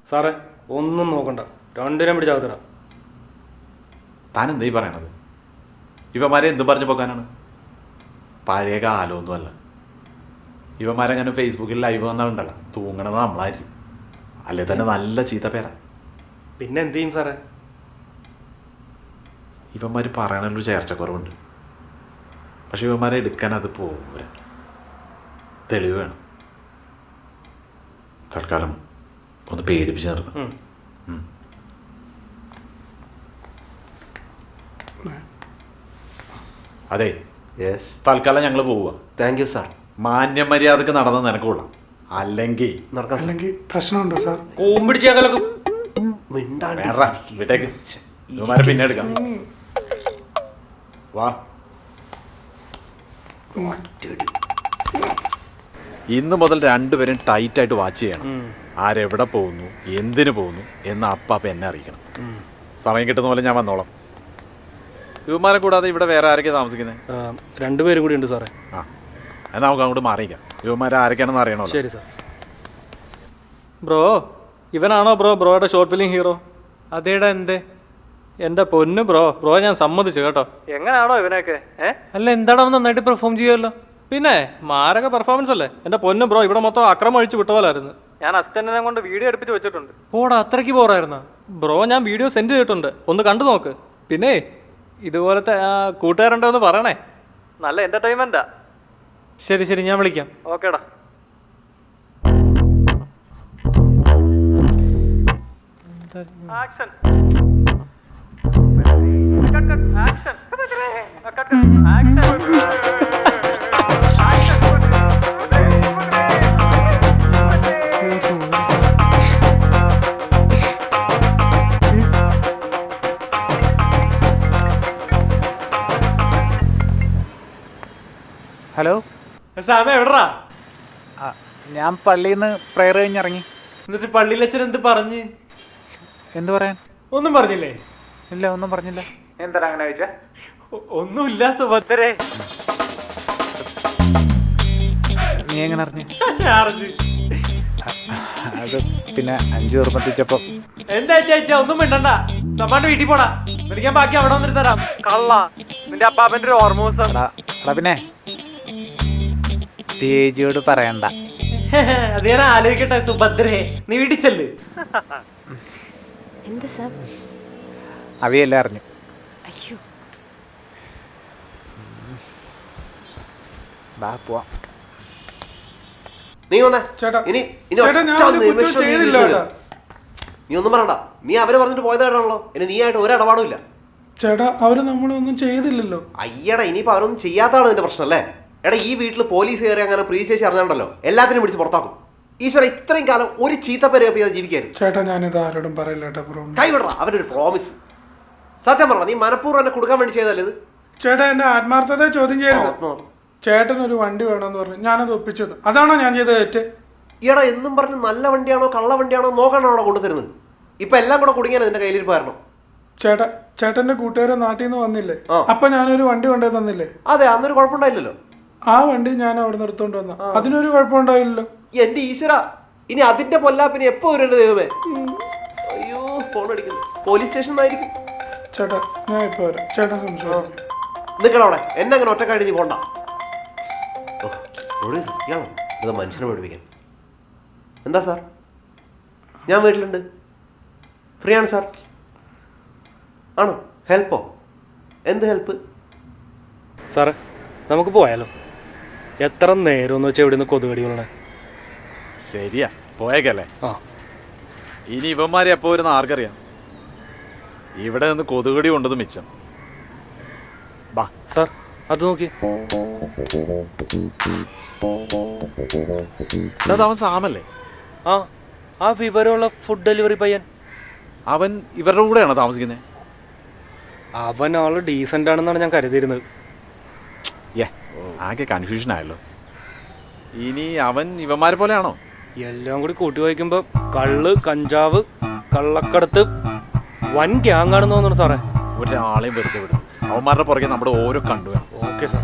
സാറേ ഒന്നും നോക്കണ്ട, രണ്ടിനും പിടിച്ചാകത്തിടാം. താൻ എന്തായി പറയണത്? ഇവന്മാരെ എന്തും പറഞ്ഞു പോക്കാനാണ്? പഴയ കാലമൊന്നുമല്ല. ഇവന്മാരെങ്ങനെ ഫേസ്ബുക്കിൽ ലൈവ് വന്നാലുണ്ടല്ലോ തൂങ്ങണത് നമ്മളായിരിക്കും. അല്ലേ തന്നെ നല്ല ചീത്ത പേരാ. പിന്നെ എന്ത് ചെയ്യും സാറേ? ഇവന്മാർ പറയണൊരു ചേർച്ചക്കുറവുണ്ട്. പക്ഷെ ഇവന്മാരെ എടുക്കാൻ അത് പോരാ, തെളിവ് വേണം. തൽക്കാലം ഒന്ന് പേടിപ്പിച്ച് നിർത്തും. അതെ, തൽക്കാലം ഞങ്ങൾ പോവുക. Thank you sir. മാന്യ മര്യാദക്ക് നടന്ന് നിനക്ക് കൊള്ളാം, അല്ലെങ്കിൽ പ്രശ്നമുണ്ടോ സാർ? കൂമ്പിടിച്ചേക്കലൊക്കെ വിട്ടേക്ക്. ഇവന്മാരെ പിന്നെ എടുക്കാം. വാ. ഇന്ന് മുതൽ രണ്ടുപേരും ടൈറ്റായിട്ട് വാച്ച് ചെയ്യണം. ആരെവിടെ പോകുന്നു, എന്തിനു പോകുന്നു എന്ന് അപ്പാപ്പ എന്നെ അറിയിക്കണം. സമയം കിട്ടുന്ന പോലെ ഞാൻ വന്നോളാം. ഇവന്മാരെ കൂടാതെ ഇവിടെ വേറെ ആരൊക്കെ താമസിക്കുന്നത്? 2 പേരും കൂടി ഉണ്ട് സാറേ. ആ, എന്നാൽ നമുക്ക് അങ്ങോട്ട് മാറിയിക്കാം. ഇവന്മാരെ ആരൊക്കെയാണെന്ന് അറിയണോ? ശരി സാർ. ബ്രോ, ഇവനാണോ ബ്രോയുടെ ഷോർട്ട് ഫിലിം ഹീറോ? അതേടാ, എന്തേ? എൻ്റെ പൊന്നു ബ്രോ ഞാൻ സമ്മതിച്ചു കേട്ടോ. എങ്ങനെയാണോ ഇവനൊക്കെ? അല്ല, എന്താടാ, നന്നായിട്ട് പെർഫോം ചെയ്യുമല്ലോ. പിന്നെ മാരക പെർഫോമൻസ് അല്ലേ എൻ്റെ പൊന്നു ബ്രോ. ഇവിടെ മൊത്തം അക്രമം അഴിച്ചു വിട്ട പോലായിരുന്നു. ഞാൻ അസിസ്റ്റന്റിനെ കൊണ്ട് വീഡിയോ എടുപ്പിച്ച് വെച്ചിട്ടുണ്ട്. ഓടാ, അത്രയ്ക്ക് ബോറായിരുന്നോ? ബ്രോ ഞാൻ വീഡിയോ സെൻഡ് ചെയ്തിട്ടുണ്ട്, ഒന്ന് കണ്ടു നോക്ക്. പിന്നെ ഇതുപോലത്തെ കൂട്ടുകാരുണ്ടോ എന്ന് പറയണേ, നല്ല എന്റർടൈൻമെന്റാ. ശരി ശരി, ഞാൻ വിളിക്കാം. ഓക്കേടാ. ആക്ഷൻ ആക്ഷൻ ഹലോ സാമ, എവിടാ? ഞാൻ പള്ളിയിൽ നിന്ന് പ്രയർ കഴിഞ്ഞിറങ്ങി. എന്നിട്ട് പള്ളിയിലച്ഛൻ എന്ത് പറഞ്ഞ്? എന്ത് പറയാൻ? ഒന്നും പറഞ്ഞില്ലേ? ഇല്ല, ഒന്നും പറഞ്ഞില്ല. എന്താണ് അങ്ങനെ ചോദിച്ചാ? ഒന്നുമില്ല സുഭദ്രേ. നീ എങ്ങനെ അറിഞ്ഞു? അറിഞ്ഞു. അത് പിന്നെ 5 നിർബന്ധിച്ചപ്പോ. എന്താ ചേച്ചാ, ഒന്നും മിണ്ടണ്ട. സമ്മാന്റെ വീട്ടിൽ പോടാ, എനിക്ക് ബാക്കി അവിടെ വന്നിട്ട് തരാം. കള്ള, നിന്റെ അപ്പാപ്പന്റെ ഒരു ഓർമ്മോസം. പിന്നെ തേജിയോട് പറയണ്ട. അത് ഞാൻ ആലോചിക്കട്ടെ. സുഭദ്രേ, നീ വീട്ടിച്ചല്ലേ? അവയെല്ലാം അറിഞ്ഞു. ബാ പോവാം. നീ വന്നേ. ഇനി നീ ഒന്നും പറയണ്ട. നീ അവര് പറഞ്ഞിട്ട് പോയതാണല്ലോ. ഇനി നീ ആയിട്ട് ഒരു ഇടപാടും ഇല്ല. ചേട്ടാ, അവര് നമ്മളൊന്നും ചെയ്തില്ലല്ലോ. അയ്യടാ, ഇനിയിപ്പോ അവരൊന്നും ചെയ്യാത്തതാണ് നിന്റെ പ്രശ്നം അല്ലേ? എടാ, ഈ വീട്ടിൽ പോലീസ് കയറി അങ്ങനെ പ്രീ ചേച്ചി അറിഞ്ഞാണ്ടല്ലോ എല്ലാത്തിനും പിടിച്ച് പുറത്താക്കും. ഈശ്വര, ഇത്രയും കാലം ഒരു ചീത്തപ്പേര് കേൾപ്പിയാൽ ജീവിക്കായിരുന്നു. ചേട്ടാ, ഞാനിത് ആരോടും പറയില്ല കേട്ടോ. കൈവിടറ, അവനൊരു പ്രോമിസ്. സത്യം പറഞ്ഞ, നീ മനഃപൂർവ്വം എന്നെ കൊടുക്കാൻ വേണ്ടി ചെയ്തല്ലേ ഇത്? ചേട്ടാ, എന്റെ ആത്മാർത്ഥത ചോദ്യം ചെയ്യരുത്. ചേട്ടനൊരു വണ്ടി വേണമെന്ന് പറഞ്ഞു, ഞാനത് ഒപ്പിച്ചത്. അതാണോ ഞാൻ ചെയ്ത തെറ്റ്? ഈടാ, എന്നും പറഞ്ഞ് നല്ല വണ്ടിയാണോ കള്ള വണ്ടിയാണോ നോക്കാനാണോ കൊണ്ടുതരുന്നത്? ഇപ്പൊ എല്ലാം കൂടെ കുടുങ്ങിയാണ് നിന്റെ കയ്യിലിരിപ്പായിരുന്നു. ചേട്ടന്റെ കൂട്ടുകാരൻ നാട്ടിൽ നിന്ന് വന്നില്ലേ? അപ്പൊ ഞാനൊരു വണ്ടി കൊണ്ടേ തന്നില്ലേ? അതെ, അന്നൊരു കുഴപ്പമുണ്ടായില്ലല്ലോ. ആ വണ്ടി ഞാൻ അവിടെ നിർത്തോണ്ട് വന്ന, അതിനൊരു കുഴപ്പമുണ്ടായില്ലല്ലോ. എന്റെ ഈശ്വര, ഇനി അതിന്റെ പൊല്ലാപ്പിന് എപ്പോ വരും ദൈവമേ. അയ്യോ, ഫോൺ അടിക്കുന്നു. പോലീസ് സ്റ്റേഷനിലായിരിക്കും. ചേട്ടാ, ഞാൻ ഇപ്പൊ വരാം. ചേട്ടാ സംസാരിക്കും. നിൽക്കണവിടെ, എന്നെ അങ്ങനെ ഒറ്റക്കായിട്ട് നീ പോണ്ട. ഇത് മനുഷ്യനെ പഠിപ്പിക്കാൻ. എന്താ സാർ? ഞാൻ വീട്ടിലുണ്ട്, ഫ്രീ ആണ് സാർ. ആണോ? ഹെൽപ്പോ? എന്ത് ഹെൽപ്പ്? സാറേ, നമുക്ക് പോയാലോ? എത്ര നേരം എന്ന് വെച്ചാൽ ഇവിടെ നിന്ന് കൊതുകടികളെ. ശരിയാ, പോയേക്കല്ലേ. ആ, ഇനി ഇവന്മാരെ എപ്പോ വരുന്ന ആർക്കറിയാം. ഇവിടെ നിന്ന് കൊതുകടി കൊണ്ടത് മിച്ചം. ബാ സാർ, അത് നോക്കി. അവൻ സാമല്ലേ? ആ വിവരമുള്ള ഫുഡ് ഡെലിവറി പയ്യൻ. അവൻ ഇവരുടെ കൂടെയാണോ താമസിക്കുന്നത്? അവൻ ആള് ഡീസൻ്റ് ആണെന്നാണ് ഞാൻ കരുതിയിരുന്നത്. ആകെ കൺഫ്യൂഷൻ ആയല്ലോ. ഇനി അവൻ ഇവന്മാരെ പോലെയാണോ? എല്ലാം കൂടി കൂട്ടി വായിക്കുമ്പോൾ കള്ള്, കഞ്ചാവ്, കള്ളക്കടത്ത്, വൻ ഗ്യാങ് ആണെന്ന് തോന്നുന്നു സാറേ. ഒരാളെയും വെറുതെ വിടും. അവന്മാരുടെ പുറകെ നമ്മുടെ ഓരോ കണ്ടു വേണം. Okay sir.